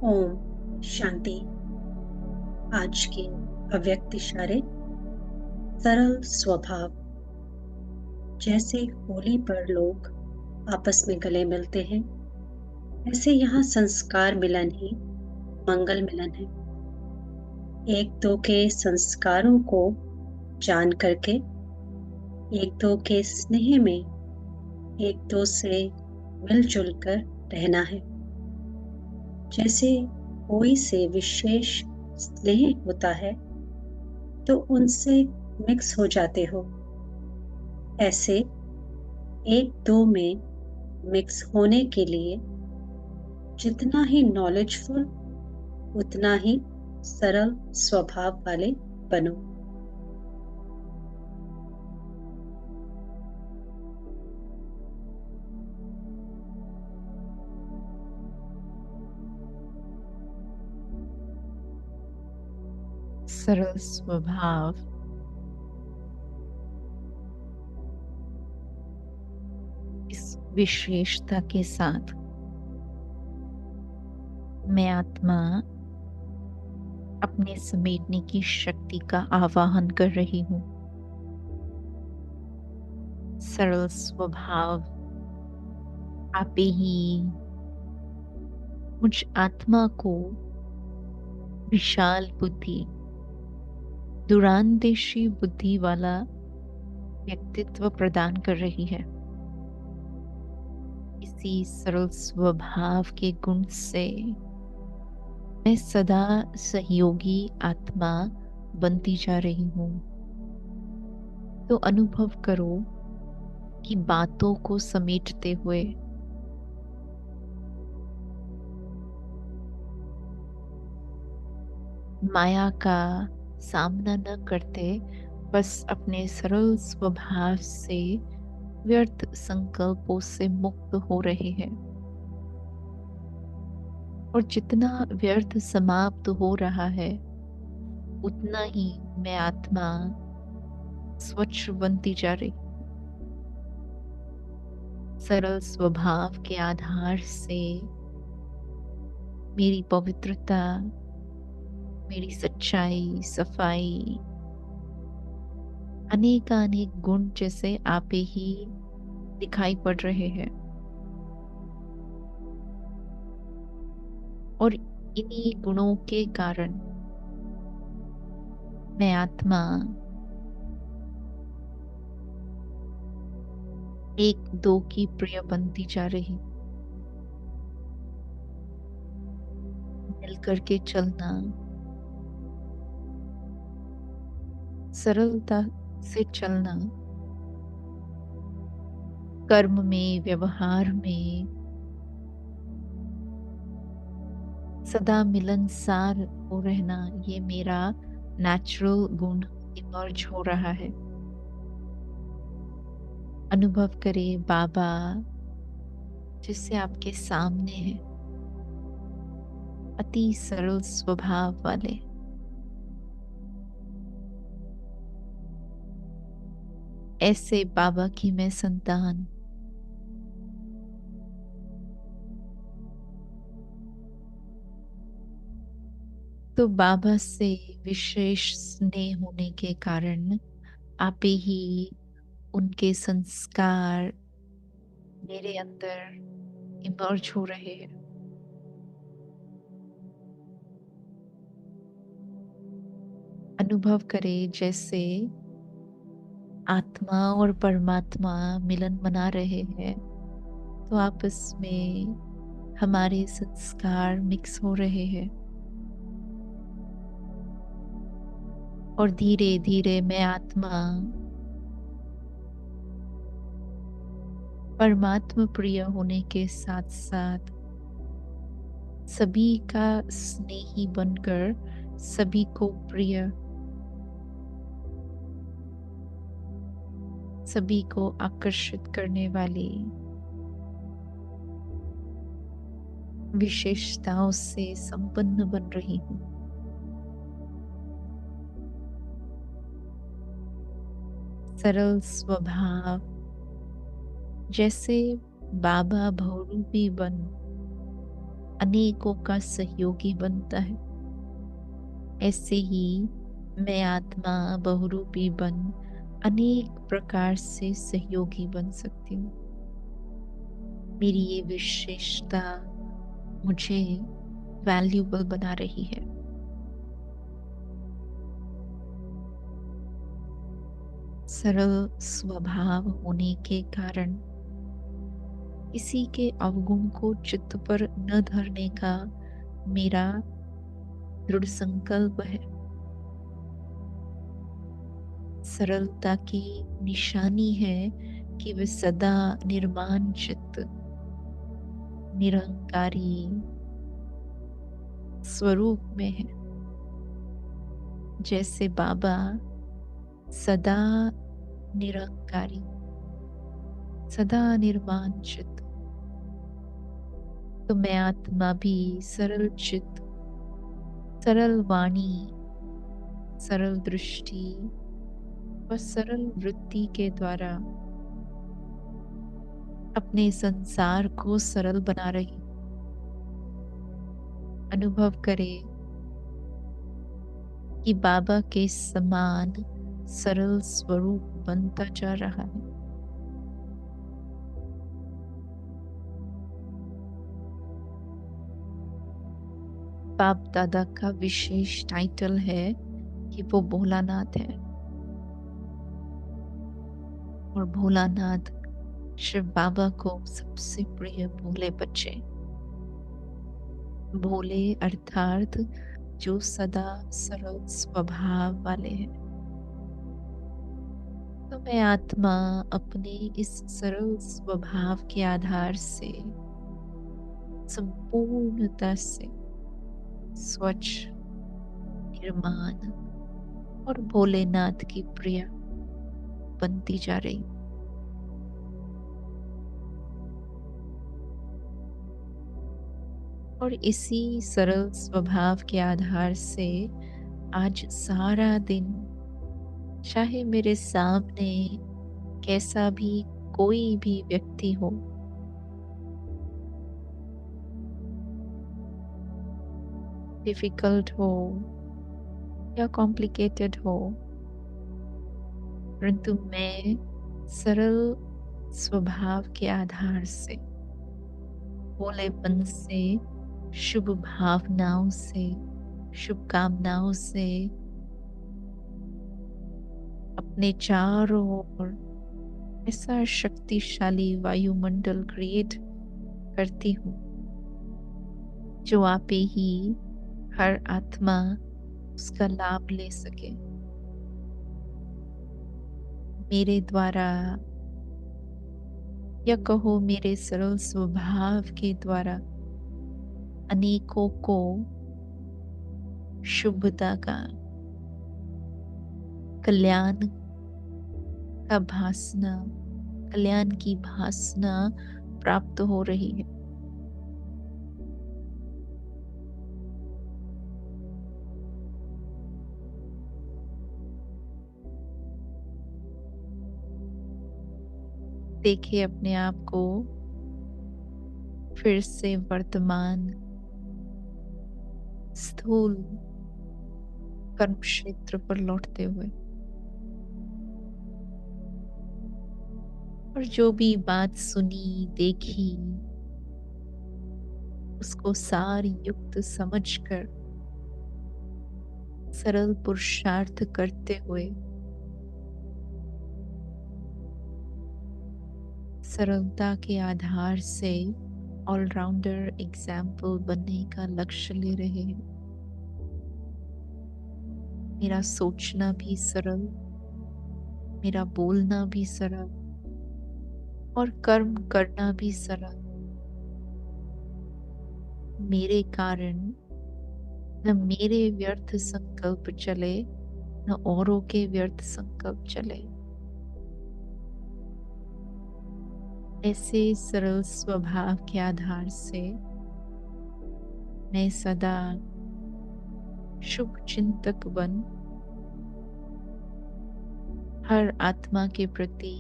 ओम शांति। आज के अव्यक्त इशारे। सरल स्वभाव। जैसे होली पर लोग आपस में गले मिलते हैं, ऐसे यहाँ संस्कार मिलन ही मंगल मिलन है। एक दो के संस्कारों को जान करके एक दो के स्नेह में एक दो से मिलजुल कर रहना है। जैसे कोई से विशेष स्नेह होता है तो उनसे मिक्स हो जाते हो, ऐसे एक दो में मिक्स होने के लिए जितना ही नॉलेजफुल उतना ही सरल स्वभाव वाले बनो। सरल स्वभाव इस विशेषता के साथ मैं आत्मा अपने समेटने की शक्ति का आवाहन कर रही हूँ। सरल स्वभाव आपे ही मुझ आत्मा को विशाल बुद्धि, दूरांदेशी बुद्धि वाला व्यक्तित्व प्रदान कर रही है। इसी सरल स्वभाव के गुण से मैं सदा सहयोगी आत्मा बनती जा रही हूँ। तो अनुभव करो कि बातों को समेटते हुए माया का सामना न करते, बस अपने सरल स्वभाव से व्यर्थ संकल्पों से मुक्त हो रहे हैं। और जितना व्यर्थ समाप्त हो रहा है, उतना ही मैं आत्मा स्वच्छ बनती जा रही। सरल स्वभाव के आधार से मेरी पवित्रता, मेरी सच्चाई, सफाई, अनेकानेक गुण जैसे आपे ही दिखाई पड़ रहे हैं। और इन्हीं गुणों के कारण मैं आत्मा एक दो की प्रिय बनती जा रही। मिल करके चलना, सरलता से चलना, कर्म में, व्यवहार में सदा मिलनसार हो रहना, ये मेरा नेचुरल गुण इमर्ज हो रहा है। अनुभव करें बाबा जिससे आपके सामने है, अति सरल स्वभाव वाले। ऐसे बाबा की मैं संतान। तो बाबा से विशेष स्नेह होने के कारण आपे ही उनके संस्कार मेरे अंदर इमर्ज हो रहे हैं। अनुभव करें जैसे आत्मा और परमात्मा मिलन मना रहे हैं, तो आपस में हमारे संस्कार मिक्स हो रहे हैं। और धीरे धीरे मैं आत्मा परमात्मा प्रिय होने के साथ साथ सभी का स्नेही बनकर सभी को प्रिय, सभी को आकर्षित करने वाली विशेषताओं से संपन्न बन रही हूँ। सरल स्वभाव जैसे बाबा बहुरूपी बन अनेकों का सहयोगी बनता है। ऐसे ही मैं आत्मा बहुरूपी बन अनेक प्रकार से सहयोगी बन सकती हूँ। मेरी ये विशेषता मुझे वैल्यूएबल बना रही है। सरल स्वभाव होने के कारण किसी के अवगुण को चित्त पर न धरने का मेरा दृढ़ संकल्प है। सरलता की निशानी है कि वे सदा निर्माण चित्त, निरहंकारी स्वरूप में है। जैसे बाबा सदा निरहंकारी, सदा निर्वाण चित्त, तो मैं आत्मा भी सरल चित्त, सरल वाणी, सरल दृष्टि और सरल वृत्ति के द्वारा अपने संसार को सरल बना रही। अनुभव करें कि बाबा के समान सरल स्वरूप बनता जा रहा है। बाप दादा का विशेष टाइटल है कि वो भोलानाथ है, और भोलानाथ शिव बाबा को सबसे प्रिय भोले बच्चे। भोले अर्थात जो सदा सरल स्वभाव वाले हैं। तो मैं आत्मा अपने इस सरल स्वभाव के आधार से संपूर्णता से स्वच्छ, निर्माण और भोलेनाथ की प्रिय बनती जा रही। और इसी सरल स्वभाव के आधार से आज सारा दिन, चाहे मेरे सामने कैसा भी कोई भी व्यक्ति हो, डिफिकल्ट हो या कॉम्प्लिकेटेड हो, परंतु मैं सरल स्वभाव के आधार से, भोलेपन से, शुभ भावनाओं से, शुभकामनाओं से अपने चारों ओर ऐसा शक्तिशाली वायुमंडल क्रिएट करती हूँ जो आपे ही हर आत्मा उसका लाभ ले सके। मेरे द्वारा या कहो मेरे सरल स्वभाव के द्वारा अनेकों को शुभता का, कल्याण का भासना, कल्याण की भासना प्राप्त हो रही है। देखिए अपने आप को फिर से वर्तमान स्थूल कर्म क्षेत्र पर लौटते हुए, और जो भी बात सुनी देखी उसको सार युक्त समझकर सरल पुरुषार्थ करते हुए सरलता के आधार से ऑलराउंडर एग्जाम्पल बनने का लक्ष्य ले रहे हैं। मेरा सोचना भी सरल, मेरा बोलना भी सरल और कर्म करना भी सरल। मेरे कारण न मेरे व्यर्थ संकल्प चले, न औरों के व्यर्थ संकल्प चले। ऐसे सरल स्वभाव के आधार से मैं सदा शुभ चिंतक बन हर आत्मा के प्रति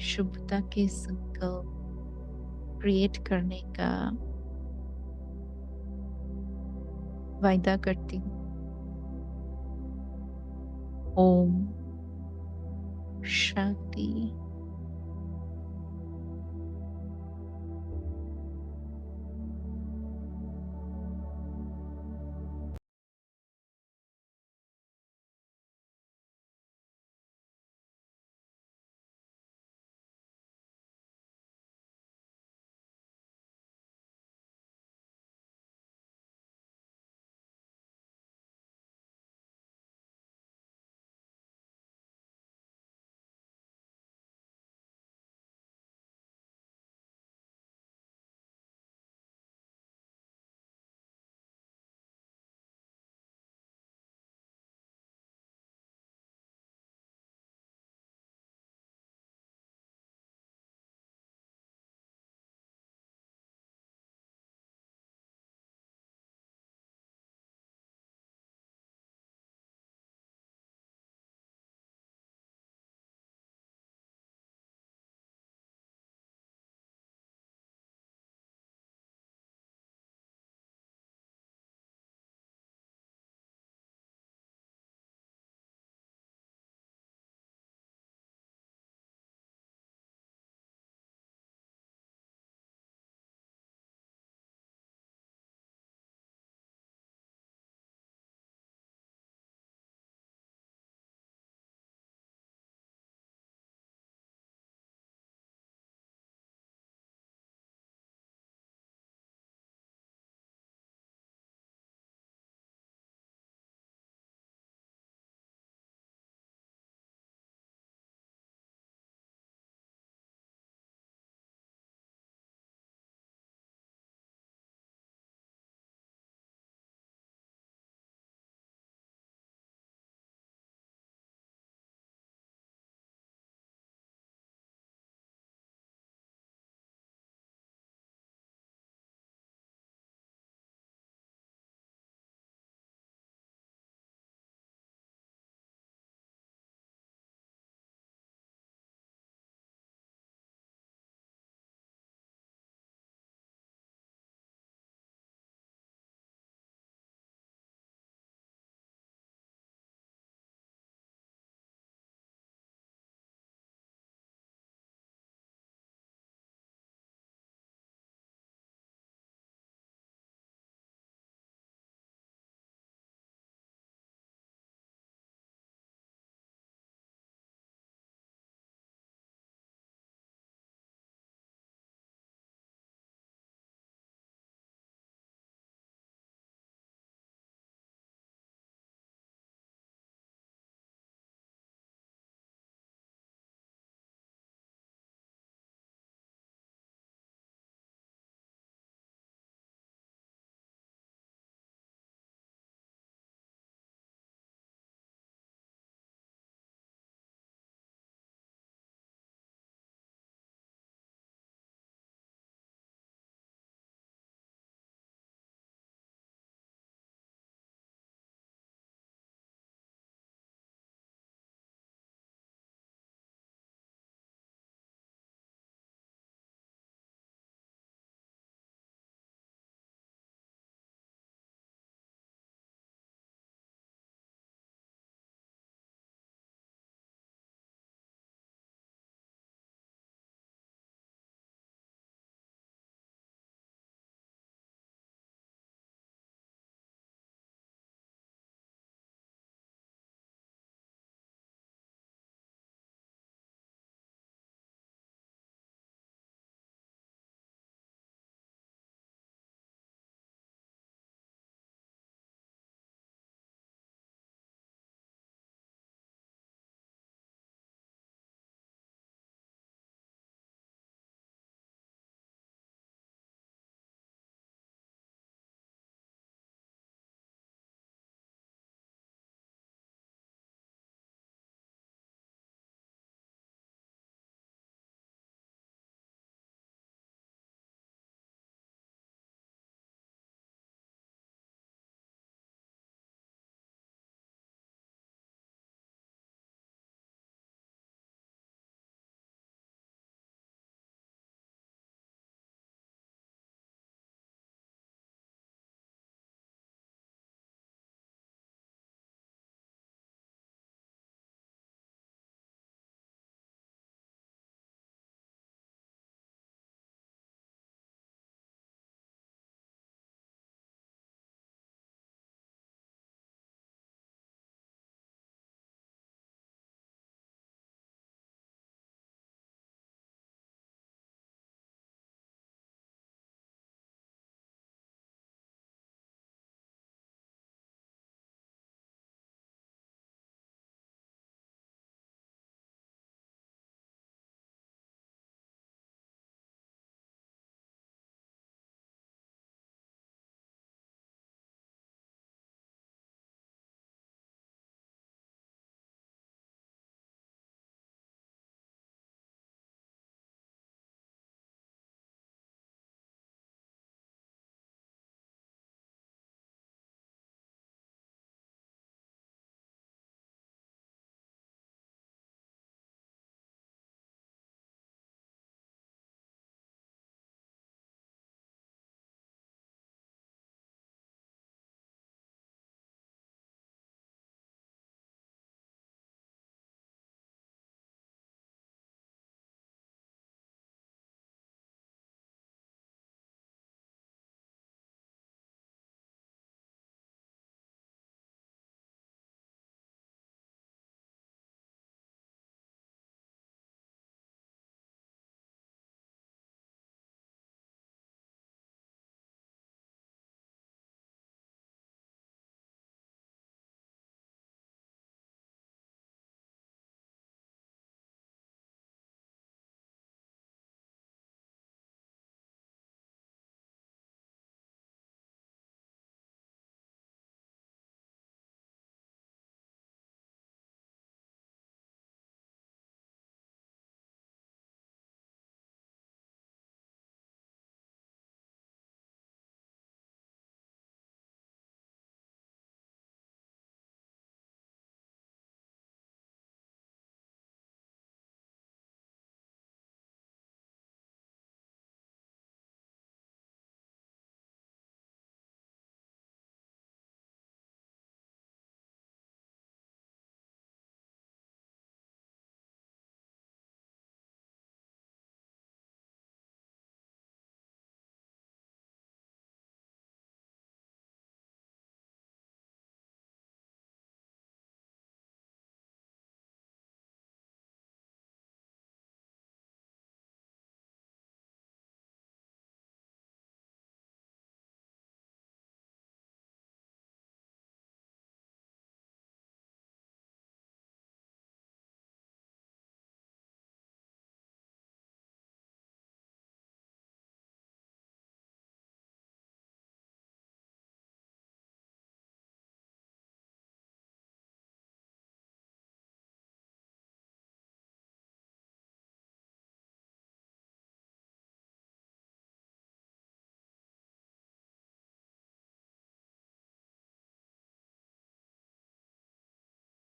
शुभता के संकल्प क्रिएट करने का वायदा करती हूँ। ओम शांति।